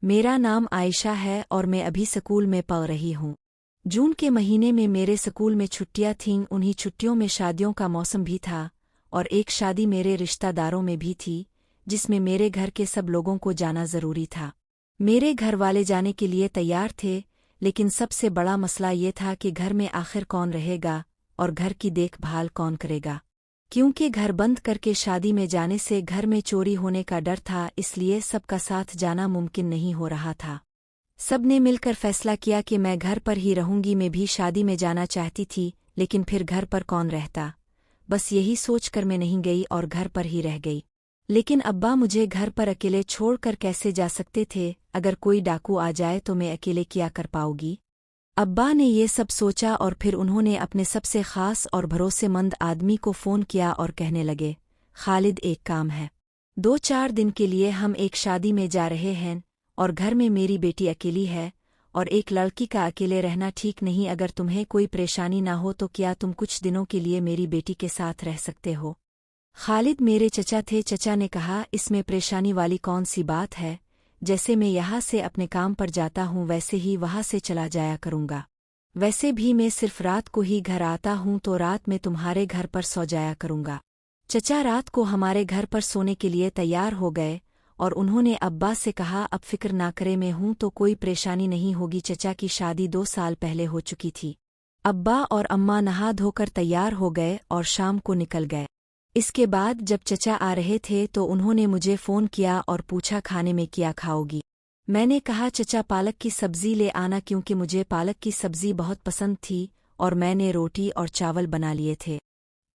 मेरा नाम आयशा है और मैं अभी स्कूल में पढ़ रही हूँ। जून के महीने में मेरे स्कूल में छुट्टियां थीं। उन्हीं छुट्टियों में शादियों का मौसम भी था और एक शादी मेरे रिश्तेदारों में भी थी जिसमें मेरे घर के सब लोगों को जाना जरूरी था। मेरे घर वाले जाने के लिए तैयार थे, लेकिन सबसे बड़ा मसला ये था कि घर में आखिर कौन रहेगा और घर की देखभाल कौन करेगा। क्योंकि घर बंद करके शादी में जाने से घर में चोरी होने का डर था, इसलिए सबका साथ जाना मुमकिन नहीं हो रहा था। सब ने मिलकर फैसला किया कि मैं घर पर ही रहूंगी। मैं भी शादी में जाना चाहती थी, लेकिन फिर घर पर कौन रहता। बस यही सोचकर मैं नहीं गई और घर पर ही रह गई। लेकिन अब्बा मुझे घर पर अकेले छोड़कर कैसे जा सकते थे। अगर कोई डाकू आ जाए तो मैं अकेले क्या कर पाऊंगी। अब्बा ने ये सब सोचा और फिर उन्होंने अपने सबसे खास और भरोसेमंद आदमी को फ़ोन किया और कहने लगे, खालिद एक काम है। 2-4 दिन के लिए हम एक शादी में जा रहे हैं और घर में मेरी बेटी अकेली है और एक लड़की का अकेले रहना ठीक नहीं। अगर तुम्हें कोई परेशानी ना हो तो क्या तुम कुछ दिनों के लिए मेरी बेटी के साथ रह सकते हो। खालिद मेरे चचा थे। चचा ने कहा, इसमें परेशानी वाली कौन सी बात है। जैसे मैं यहाँ से अपने काम पर जाता हूँ वैसे ही वहाँ से चला जाया करूँगा। वैसे भी मैं सिर्फ रात को ही घर आता हूँ तो रात में तुम्हारे घर पर सो जाया करूँगा। चचा रात को हमारे घर पर सोने के लिए तैयार हो गए और उन्होंने अब्बा से कहा, अब फिक्र ना करे, मैं हूँ तो कोई परेशानी नहीं होगी। चचा की शादी 2 साल पहले हो चुकी थी। अब्बा और अम्मा नहा धोकर तैयार हो गए और शाम को निकल गए। इसके बाद जब चचा आ रहे थे तो उन्होंने मुझे फ़ोन किया और पूछा, खाने में क्या खाओगी। मैंने कहा, चचा पालक की सब्ज़ी ले आना, क्योंकि मुझे पालक की सब्ज़ी बहुत पसंद थी और मैंने रोटी और चावल बना लिए थे।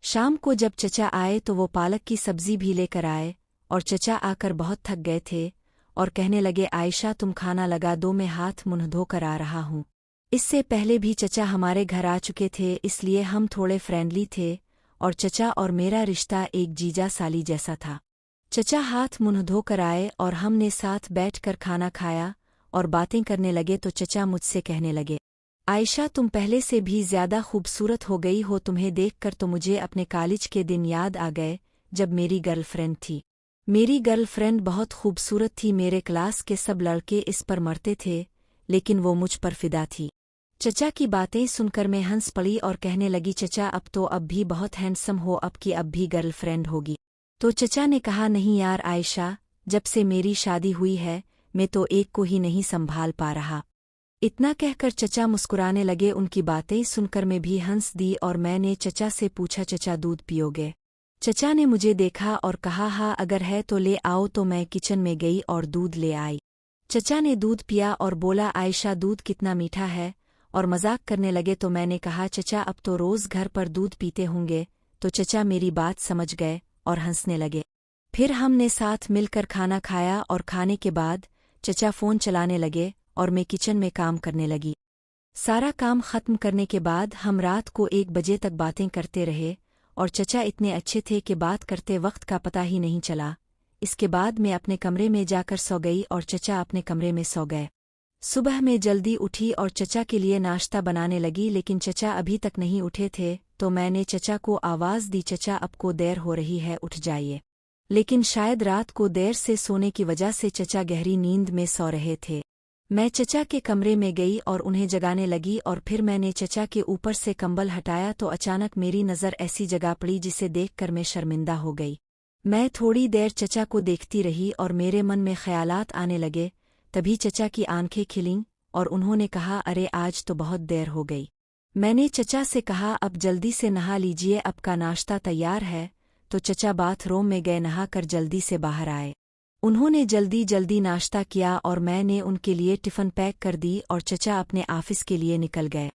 शाम को जब चचा आए तो वो पालक की सब्ज़ी भी लेकर आए और चचा आकर बहुत थक गए थे और कहने लगे, आयशा तुम खाना लगा दो, मैं हाथ मुँह धोकर आ रहा हूँ। इससे पहले भी चचा हमारे घर आ चुके थे, इसलिए हम थोड़े फ्रेंडली थे और चचा और मेरा रिश्ता एक जीजा साली जैसा था। चचा हाथ मुँह धोकर आए और हमने साथ बैठकर खाना खाया और बातें करने लगे तो चचा मुझसे कहने लगे, आयशा तुम पहले से भी ज़्यादा खूबसूरत हो गई हो। तुम्हें देखकर तो मुझे अपने कॉलेज के दिन याद आ गए जब मेरी गर्लफ्रेंड थी। मेरी गर्लफ्रेंड बहुत खूबसूरत थी। मेरे क्लास के सब लड़के इस पर मरते थे, लेकिन वो मुझ पर फिदा थी। चचा की बातें सुनकर मैं हंस पड़ी और कहने लगी, चचा अब भी बहुत हैंडसम हो, अब की अब भी गर्लफ्रेंड होगी। तो चचा ने कहा, नहीं यार आयशा, जब से मेरी शादी हुई है मैं तो एक को ही नहीं संभाल पा रहा। इतना कहकर चचा मुस्कुराने लगे। उनकी बातें सुनकर मैं भी हंस दी और मैंने चचा से पूछा, चचा दूध पियोगे। चचा ने मुझे देखा और कहा, हाँ अगर है तो ले आओ। तो मैं किचन में गई और दूध ले आई। चचा ने दूध पिया और बोला, आयशा दूध कितना मीठा है, और मजाक करने लगे। तो मैंने कहा, चचा अब तो रोज़ घर पर दूध पीते होंगे। तो चचा मेरी बात समझ गए और हंसने लगे। फिर हमने साथ मिलकर खाना खाया और खाने के बाद चचा फ़ोन चलाने लगे और मैं किचन में काम करने लगी। सारा काम ख़त्म करने के बाद हम रात को 1 बजे तक बातें करते रहे और चचा इतने अच्छे थे कि बात करते वक्त का पता ही नहीं चला। इसके बाद मैं अपने कमरे में जाकर सो गई और चचा अपने कमरे में सो गए। सुबह मैं जल्दी उठी और चचा के लिए नाश्ता बनाने लगी, लेकिन चचा अभी तक नहीं उठे थे। तो मैंने चचा को आवाज़ दी, चचा अब को देर हो रही है, उठ जाइए। लेकिन शायद रात को देर से सोने की वजह से चचा गहरी नींद में सो रहे थे। मैं चचा के कमरे में गई और उन्हें जगाने लगी और फिर मैंने चचा के ऊपर से कंबल हटाया तो अचानक मेरी नज़र ऐसी जगह पड़ी जिसे देखकर मैं शर्मिंदा हो गई। मैं थोड़ी देर चचा को देखती रही और मेरे मन में ख्यालात आने लगे। तभी चचा की आंखें खिलीं और उन्होंने कहा, अरे आज तो बहुत देर हो गई। मैंने चचा से कहा, अब जल्दी से नहा लीजिए, अब का नाश्ता तैयार है। तो चचा बाथरूम में गए, नहाकर जल्दी से बाहर आए। उन्होंने जल्दी जल्दी नाश्ता किया और मैंने उनके लिए टिफ़िन पैक कर दी और चचा अपने ऑफिस के लिए निकल गए।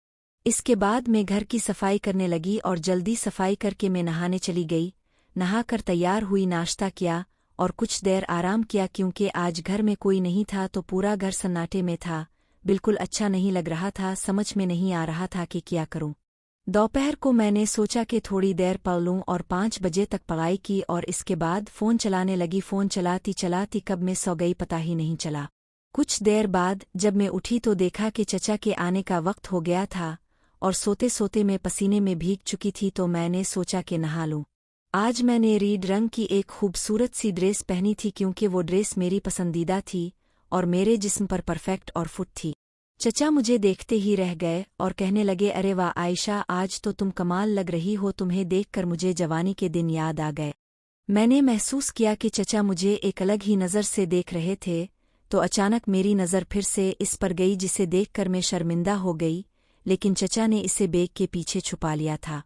इसके बाद मैं घर की सफाई करने लगी और जल्दी सफाई करके मैं नहाने चली गई। नहाकर तैयार हुई, नाश्ता किया और कुछ देर आराम किया, क्योंकि आज घर में कोई नहीं था तो पूरा घर सन्नाटे में था। बिल्कुल अच्छा नहीं लग रहा था, समझ में नहीं आ रहा था कि क्या करूं। दोपहर को मैंने सोचा कि थोड़ी देर पढ़ लूं और 5 बजे तक पढ़ाई की और इसके बाद फ़ोन चलाने लगी। फ़ोन चलाती चलाती कब मैं सो गई पता ही नहीं चला। कुछ देर बाद जब मैं उठी तो देखा कि चचा के आने का वक्त हो गया था और सोते सोते मैं पसीने में भीग चुकी थी। तो मैंने सोचा कि नहा लूं। आज मैंने रेड रंग की एक खूबसूरत सी ड्रेस पहनी थी, क्योंकि वो ड्रेस मेरी पसंदीदा थी और मेरे जिस्म पर परफेक्ट और फुट थी। चचा मुझे देखते ही रह गए और कहने लगे, अरे वाह आयशा, आज तो तुम कमाल लग रही हो, तुम्हें देखकर मुझे जवानी के दिन याद आ गए। मैंने महसूस किया कि चचा मुझे एक अलग ही नज़र से देख रहे थे, तो अचानक मेरी नज़र फिर से इस पर गई जिसे देखकर मैं शर्मिंदा हो गई, लेकिन चचा ने इसे बैग के पीछे छुपा लिया था।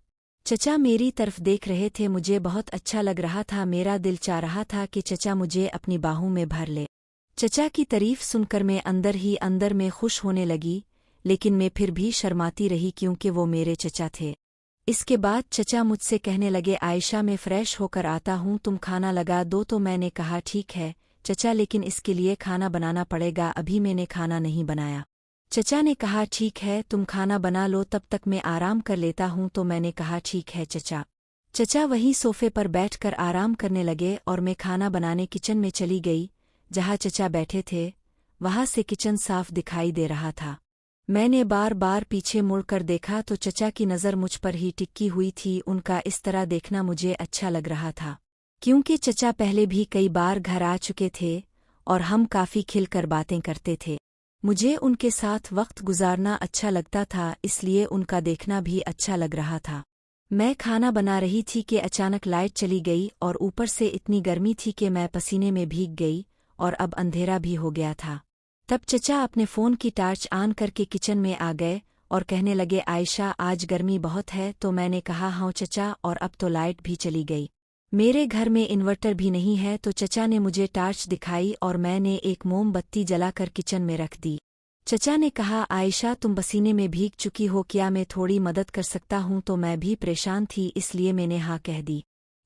चचा मेरी तरफ देख रहे थे, मुझे बहुत अच्छा लग रहा था, मेरा दिल चाह रहा था कि चचा मुझे अपनी बाहों में भर ले। चचा की तारीफ सुनकर मैं अंदर ही अंदर में खुश होने लगी, लेकिन मैं फिर भी शर्माती रही क्योंकि वो मेरे चचा थे। इसके बाद चचा मुझसे कहने लगे, आयशा मैं फ्रेश होकर आता हूँ, तुम खाना लगा दो। तो मैंने कहा ठीक है चचा, लेकिन इसके लिए खाना बनाना पड़ेगा, अभी मैंने खाना नहीं बनाया। चचा ने कहा ठीक है तुम खाना बना लो, तब तक मैं आराम कर लेता हूँ। तो मैंने कहा ठीक है चचा। चचा वहीं सोफे पर बैठकर आराम करने लगे और मैं खाना बनाने किचन में चली गई। जहाँ चचा बैठे थे वहाँ से किचन साफ दिखाई दे रहा था। मैंने बार बार पीछे मुड़कर देखा तो चचा की नज़र मुझ पर ही टिकी हुई थी। उनका इस तरह देखना मुझे अच्छा लग रहा था, क्योंकि चचा पहले भी कई बार घर आ चुके थे और हम काफ़ी खिलकर बातें करते थे। मुझे उनके साथ वक्त गुजारना अच्छा लगता था, इसलिए उनका देखना भी अच्छा लग रहा था। मैं खाना बना रही थी कि अचानक लाइट चली गई और ऊपर से इतनी गर्मी थी कि मैं पसीने में भीग गई और अब अंधेरा भी हो गया था। तब चचा अपने फ़ोन की टार्च ऑन करके किचन में आ गए और कहने लगे, आयशा आज गर्मी बहुत है। तो मैंने कहा हाँ चचा, और अब तो लाइट भी चली गई, मेरे घर में इन्वर्टर भी नहीं है। तो चचा ने मुझे टार्च दिखाई और मैंने एक मोमबत्ती जलाकर किचन में रख दी। चचा ने कहा, आयशा तुम पसीने में भीग चुकी हो, क्या मैं थोड़ी मदद कर सकता हूँ? तो मैं भी परेशान थी, इसलिए मैंने हाँ कह दी।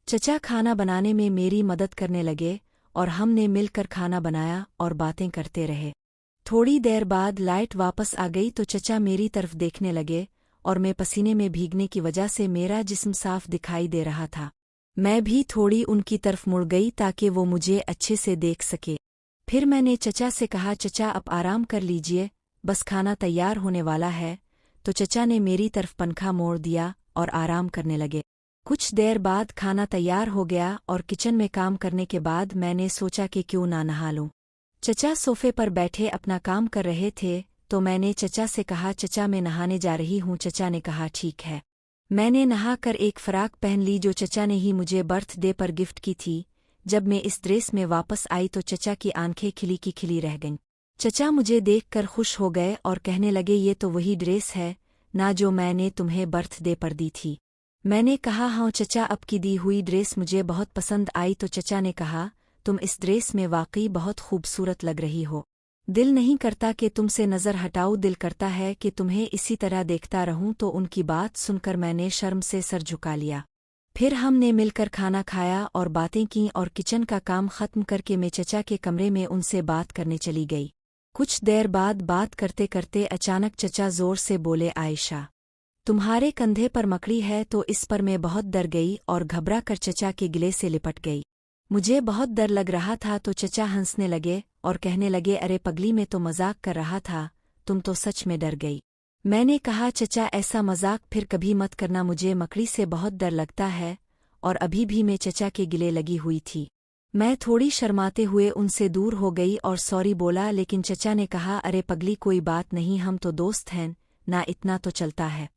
चचा खाना बनाने में मेरी मदद करने लगे और हमने मिलकर खाना बनाया और बातें करते रहे। थोड़ी देर बाद लाइट वापस आ गई तो चचा मेरी तरफ देखने लगे और मैं पसीने में भीगने की वजह से मेरा जिस्म साफ दिखाई दे रहा था। मैं भी थोड़ी उनकी तरफ मुड़ गई ताकि वो मुझे अच्छे से देख सके। फिर मैंने चचा से कहा, चचा अब आराम कर लीजिए, बस खाना तैयार होने वाला है। तो चचा ने मेरी तरफ पंखा मोड़ दिया और आराम करने लगे। कुछ देर बाद खाना तैयार हो गया और किचन में काम करने के बाद मैंने सोचा कि क्यों ना नहा लूं। चचा सोफे पर बैठे अपना काम कर रहे थे तो मैंने चचा से कहा, चचा मैं नहाने जा रही हूँ। चचा ने कहा ठीक है। मैंने नहाकर एक फ़राक पहन ली जो चचा ने ही मुझे बर्थडे पर गिफ्ट की थी। जब मैं इस ड्रेस में वापस आई तो चचा की आंखें खिली की खिली रह गईं। चचा मुझे देखकर खुश हो गए और कहने लगे, ये तो वही ड्रेस है ना जो मैंने तुम्हें बर्थडे पर दी थी। मैंने कहा हाँ चचा, अब की दी हुई ड्रेस मुझे बहुत पसंद आई। तो चचा ने कहा, तुम इस ड्रेस में वाकई बहुत खूबसूरत लग रही हो, दिल नहीं करता कि तुमसे नज़र हटाऊं, दिल करता है कि तुम्हें इसी तरह देखता रहूं। तो उनकी बात सुनकर मैंने शर्म से सर झुका लिया। फिर हमने मिलकर खाना खाया और बातें की और किचन का काम ख़त्म करके मैं चचा के कमरे में उनसे बात करने चली गई। कुछ देर बाद बात करते करते अचानक चचा ज़ोर से बोले, आयशा तुम्हारे कंधे पर मकड़ी है। तो इस पर मैं बहुत डर गई और घबरा कर चचा के गले से लिपट गई। मुझे बहुत डर लग रहा था तो चचा हंसने लगे और कहने लगे, अरे पगली मैं तो मजाक कर रहा था, तुम तो सच में डर गई। मैंने कहा, चचा ऐसा मजाक फिर कभी मत करना, मुझे मकड़ी से बहुत डर लगता है। और अभी भी मैं चचा के गिले लगी हुई थी। मैं थोड़ी शर्माते हुए उनसे दूर हो गई और सॉरी बोला, लेकिन चचा ने कहा, अरे पगली कोई बात नहीं, हम तो दोस्त हैं ना, इतना तो चलता है।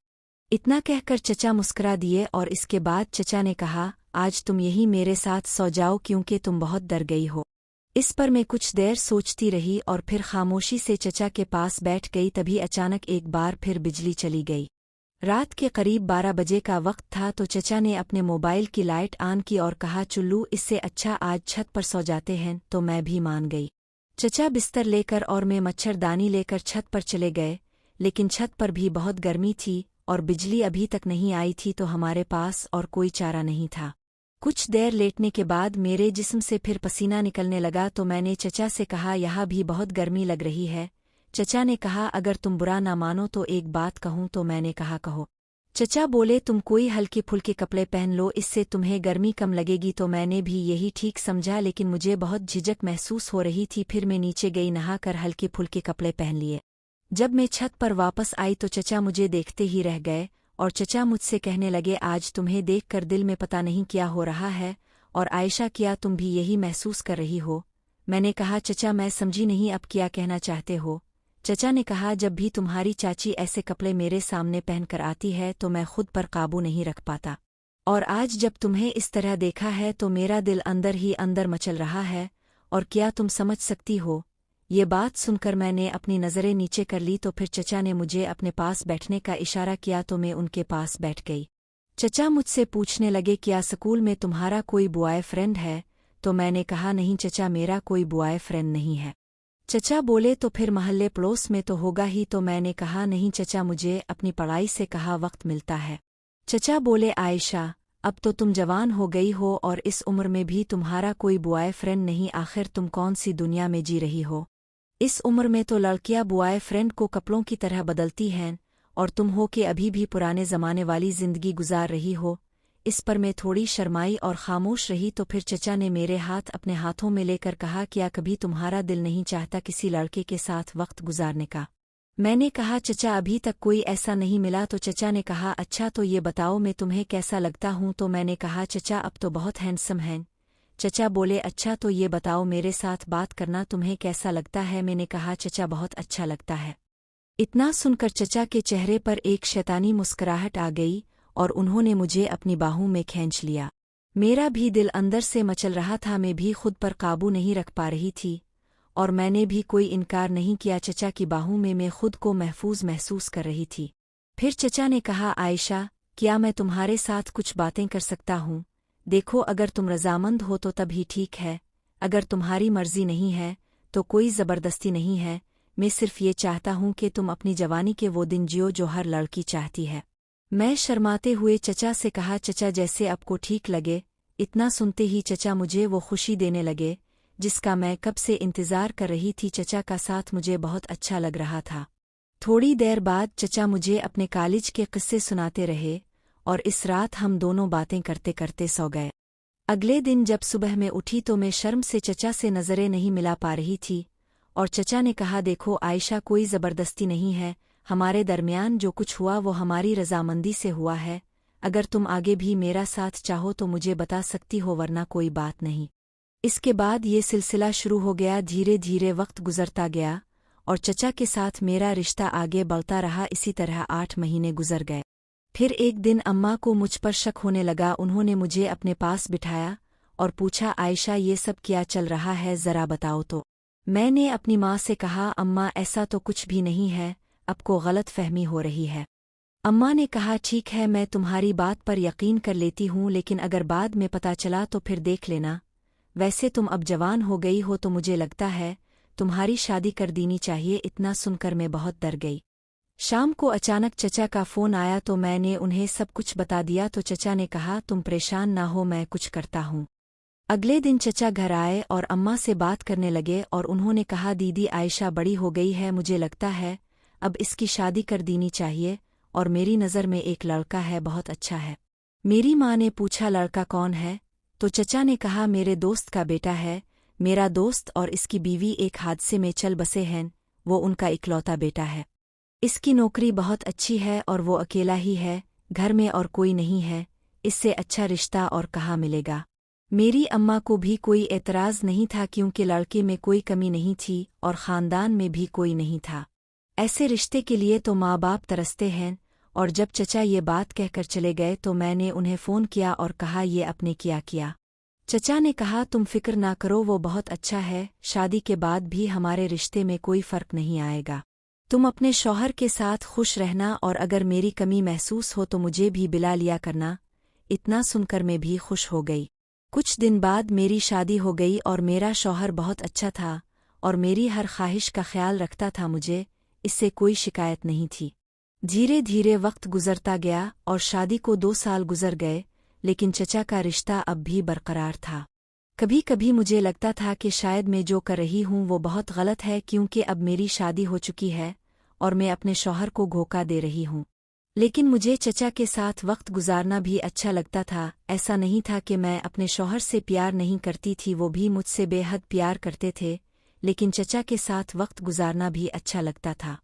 इतना कहकर चचा मुस्कुरा दिए और इसके बाद चचा ने कहा, आज तुम यही मेरे साथ सो जाओ क्योंकि तुम बहुत डर गई हो। इस पर मैं कुछ देर सोचती रही और फिर खामोशी से चचा के पास बैठ गई। तभी अचानक एक बार फिर बिजली चली गई। रात के करीब 12 बजे का वक्त था तो चचा ने अपने मोबाइल की लाइट ऑन की और कहा, चुल्लू इससे अच्छा आज छत पर सो जाते हैं। तो मैं भी मान गई। चचा बिस्तर लेकर और मैं मच्छरदानी लेकर छत पर चले गए, लेकिन छत पर भी बहुत गर्मी थी और बिजली अभी तक नहीं आई थी, तो हमारे पास और कोई चारा नहीं था। कुछ देर लेटने के बाद मेरे जिस्म से फिर पसीना निकलने लगा तो मैंने चचा से कहा, यहाँ भी बहुत गर्मी लग रही है। चचा ने कहा, अगर तुम बुरा ना मानो तो एक बात कहूँ। तो मैंने कहा, कहो। चचा बोले, तुम कोई हल्के फुल्के कपड़े पहन लो, इससे तुम्हें गर्मी कम लगेगी। तो मैंने भी यही ठीक समझा, लेकिन मुझे बहुत झिझक महसूस हो रही थी। फिर मैं नीचे गई, नहाकर हल्के फुल्के कपड़े पहन लिए। जब मैं छत पर वापस आई तो चचा मुझे देखते ही रह गए और चचा मुझसे कहने लगे, आज तुम्हें देखकर दिल में पता नहीं क्या हो रहा है, और आयशा क्या तुम भी यही महसूस कर रही हो? मैंने कहा, चचा मैं समझी नहीं, अब क्या कहना चाहते हो? चचा ने कहा, जब भी तुम्हारी चाची ऐसे कपड़े मेरे सामने पहनकर आती है तो मैं खुद पर काबू नहीं रख पाता, और आज जब तुम्हें इस तरह देखा है तो मेरा दिल अंदर ही अंदर मचल रहा है, और क्या तुम समझ सकती हो? ये बात सुनकर मैंने अपनी नज़रें नीचे कर ली तो फिर चचा ने मुझे अपने पास बैठने का इशारा किया तो मैं उनके पास बैठ गई। चचा मुझसे पूछने लगे, क्या स्कूल में तुम्हारा कोई बॉय फ्रेंड है? तो मैंने कहा, नहीं चचा, मेरा कोई बॉय फ्रेंड नहीं है। चचा बोले, तो फिर मोहल्ले पड़ोस में तो होगा ही? तो मैंने कहा, नहीं चचा, मुझे अपनी पढ़ाई से कहाँ वक्त मिलता है। चचा बोले, आयशा, अब तो तुम जवान हो गई हो और इस उम्र में भी तुम्हारा कोई बॉय फ्रेंड नहीं, आखिर तुम कौन सी दुनिया में जी रही हो? इस उम्र में तो लड़कियां बॉय फ्रेंड को कपड़ों की तरह बदलती हैं, और तुम हो कि अभी भी पुराने ज़माने वाली ज़िंदगी गुजार रही हो। इस पर मैं थोड़ी शर्माई और खामोश रही तो फिर चचा ने मेरे हाथ अपने हाथों में लेकर कहा, क्या कभी तुम्हारा दिल नहीं चाहता किसी लड़के के साथ वक्त गुजारने का? मैंने कहा, चचा अभी तक कोई ऐसा नहीं मिला। तो चचा ने कहा, अच्छा तो ये बताओ मैं तुम्हें कैसा लगता हूँ? तो मैंने कहा, चचा अब तो बहुत हैंडसम हैं। चचा बोले, अच्छा तो ये बताओ मेरे साथ बात करना तुम्हें कैसा लगता है? मैंने कहा, चचा बहुत अच्छा लगता है। इतना सुनकर चचा के चेहरे पर एक शैतानी मुस्कुराहट आ गई और उन्होंने मुझे अपनी बाहों में खींच लिया। मेरा भी दिल अंदर से मचल रहा था, मैं भी खुद पर काबू नहीं रख पा रही थी और मैंने भी कोई इनकार नहीं किया। चचा की बाहों में मैं खुद को महफूज महसूस कर रही थी। फिर चचा ने कहा, आयशा, क्या मैं तुम्हारे साथ कुछ बातें कर सकता हूँ? देखो, अगर तुम रजामंद हो तो तब ही ठीक है, अगर तुम्हारी मर्जी नहीं है तो कोई ज़बरदस्ती नहीं है। मैं सिर्फ ये चाहता हूँ कि तुम अपनी जवानी के वो दिन जियो जो हर लड़की चाहती है। मैं शर्माते हुए चचा से कहा, चचा जैसे आपको ठीक लगे। इतना सुनते ही चचा मुझे वो खुशी देने लगे जिसका मैं कब से इंतज़ार कर रही थी। चचा का साथ मुझे बहुत अच्छा लग रहा था। थोड़ी देर बाद चचा मुझे अपने कॉलेज के किस्से सुनाते रहे और इस रात हम दोनों बातें करते करते सो गए। अगले दिन जब सुबह में उठी तो मैं शर्म से चचा से नज़रें नहीं मिला पा रही थी और चचा ने कहा, देखो आयशा, कोई ज़बरदस्ती नहीं है, हमारे दरमियान जो कुछ हुआ वो हमारी रजामंदी से हुआ है। अगर तुम आगे भी मेरा साथ चाहो तो मुझे बता सकती हो, वरना कोई बात नहीं। इसके बाद ये सिलसिला शुरू हो गया। धीरे धीरे वक्त गुजरता गया और चचा के साथ मेरा रिश्ता आगे बढ़ता रहा। इसी तरह 8 महीने गुजर गए। फिर एक दिन अम्मा को मुझ पर शक होने लगा। उन्होंने मुझे अपने पास बिठाया और पूछा, आयशा, ये सब क्या चल रहा है, ज़रा बताओ तो। मैंने अपनी माँ से कहा, अम्मा ऐसा तो कुछ भी नहीं है, आपको गलत फहमी हो रही है। अम्मा ने कहा, ठीक है, मैं तुम्हारी बात पर यकीन कर लेती हूँ, लेकिन अगर बाद में पता चला तो फिर देख लेना। वैसे तुम अब जवान हो गई हो तो मुझे लगता है तुम्हारी शादी कर देनी चाहिए। इतना सुनकर मैं बहुत डर गई। शाम को अचानक चचा का फ़ोन आया तो मैंने उन्हें सब कुछ बता दिया। तो चचा ने कहा, तुम परेशान ना हो, मैं कुछ करता हूँ। अगले दिन चचा घर आए और अम्मा से बात करने लगे और उन्होंने कहा, दीदी, आयशा बड़ी हो गई है, मुझे लगता है अब इसकी शादी कर देनी चाहिए और मेरी नज़र में एक लड़का है, बहुत अच्छा है। मेरी माँ ने पूछा, लड़का कौन है? तो चचा ने कहा, मेरे दोस्त का बेटा है। मेरा दोस्त और इसकी बीवी एक हादसे में चल बसे हैं, वो उनका इकलौता बेटा है। इसकी नौकरी बहुत अच्छी है और वो अकेला ही है, घर में और कोई नहीं है। इससे अच्छा रिश्ता और कहाँ मिलेगा? मेरी अम्मा को भी कोई एतराज़ नहीं था क्योंकि लड़के में कोई कमी नहीं थी और ख़ानदान में भी कोई नहीं था। ऐसे रिश्ते के लिए तो माँ बाप तरसते हैं। और जब चचा ये बात कहकर चले गए तो मैंने उन्हें फ़ोन किया और कहा, ये आपने क्या किया? चचा ने कहा, तुम फिक्र ना करो, वो बहुत अच्छा है, शादी के बाद भी हमारे रिश्ते में कोई फ़र्क नहीं आएगा। तुम अपने शौहर के साथ खुश रहना और अगर मेरी कमी महसूस हो तो मुझे भी बुला लिया करना। इतना सुनकर मैं भी खुश हो गई। कुछ दिन बाद मेरी शादी हो गई और मेरा शौहर बहुत अच्छा था और मेरी हर ख्वाहिश का ख्याल रखता था। मुझे इससे कोई शिकायत नहीं थी। धीरे धीरे वक्त गुजरता गया और शादी को 2 साल गुजर गए, लेकिन चचा का रिश्ता अब भी बरकरार था। कभी कभी मुझे लगता था कि शायद मैं जो कर रही हूँ वो बहुत गलत है, क्योंकि अब मेरी शादी हो चुकी है और मैं अपने शौहर को धोखा दे रही हूँ। लेकिन मुझे चचा के साथ वक्त गुजारना भी अच्छा लगता था। ऐसा नहीं था कि मैं अपने शौहर से प्यार नहीं करती थी, वो भी मुझसे बेहद प्यार करते थे, लेकिन चचा के साथ वक्त गुजारना भी अच्छा लगता था।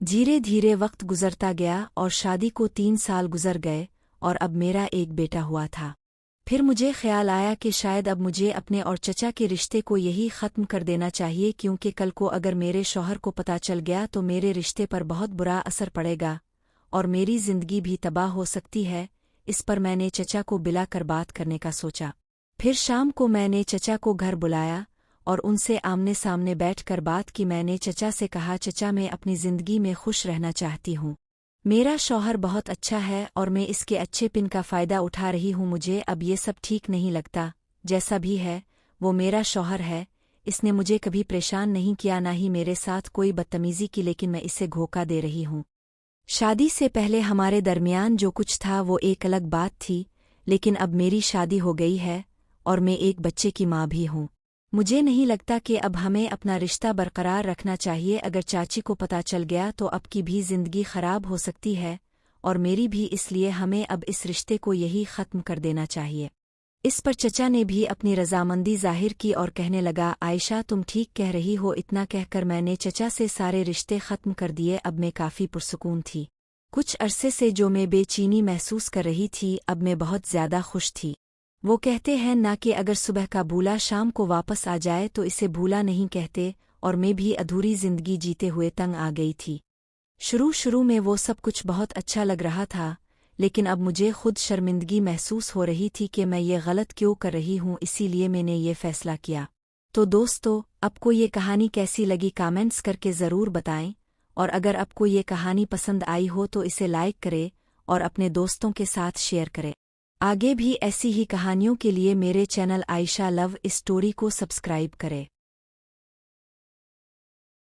धीरे धीरे वक्त गुजरता गया और शादी को 3 साल गुजर गए और अब मेरा एक बेटा हुआ था। फिर मुझे ख्याल आया कि शायद अब मुझे अपने और चचा के रिश्ते को यही ख़त्म कर देना चाहिए, क्योंकि कल को अगर मेरे शौहर को पता चल गया तो मेरे रिश्ते पर बहुत बुरा असर पड़ेगा और मेरी ज़िंदगी भी तबाह हो सकती है। इस पर मैंने चचा को बुलाकर बात करने का सोचा। फिर शाम को मैंने चचा को घर बुलाया और उनसे आमने सामने बैठकर बात की। मैंने चचा से कहा, चचा मैं अपनी ज़िंदगी में खुश रहना चाहती हूँ। मेरा शौहर बहुत अच्छा है और मैं इसके अच्छे पिन का फ़ायदा उठा रही हूँ। मुझे अब ये सब ठीक नहीं लगता। जैसा भी है वो मेरा शौहर है, इसने मुझे कभी परेशान नहीं किया, ना ही मेरे साथ कोई बदतमीज़ी की, लेकिन मैं इसे धोखा दे रही हूँ। शादी से पहले हमारे दरमियान जो कुछ था वो एक अलग बात थी, लेकिन अब मेरी शादी हो गई है और मैं एक बच्चे की माँ भी हूँ। मुझे नहीं लगता कि अब हमें अपना रिश्ता बरकरार रखना चाहिए। अगर चाची को पता चल गया तो अब की भी ज़िंदगी ख़राब हो सकती है और मेरी भी, इसलिए हमें अब इस रिश्ते को यही ख़त्म कर देना चाहिए। इस पर चचा ने भी अपनी रजामंदी ज़ाहिर की और कहने लगा, आयशा तुम ठीक कह रही हो। इतना कहकर मैंने चचा से सारे रिश्ते ख़त्म कर दिए। अब मैं काफ़ी पुरसुकून थी। कुछ अरसे से जो मैं बेचैनी महसूस कर रही थी, अब मैं बहुत ज़्यादा खुश थी। वो कहते हैं ना कि अगर सुबह का भूला शाम को वापस आ जाए तो इसे भूला नहीं कहते, और मैं भी अधूरी ज़िंदगी जीते हुए तंग आ गई थी। शुरू में वो सब कुछ बहुत अच्छा लग रहा था, लेकिन अब मुझे खुद शर्मिंदगी महसूस हो रही थी कि मैं ये गलत क्यों कर रही हूँ। इसीलिए मैंने ये फ़ैसला किया। तो दोस्तों, आपको ये कहानी कैसी लगी कमेंट्स करके ज़रूर बताएं, और अगर आपको ये कहानी पसंद आई हो तो इसे लाइक करें और अपने दोस्तों के साथ शेयर करें। आगे भी ऐसी ही कहानियों के लिए मेरे चैनल आयशा लव स्टोरी को सब्सक्राइब करें।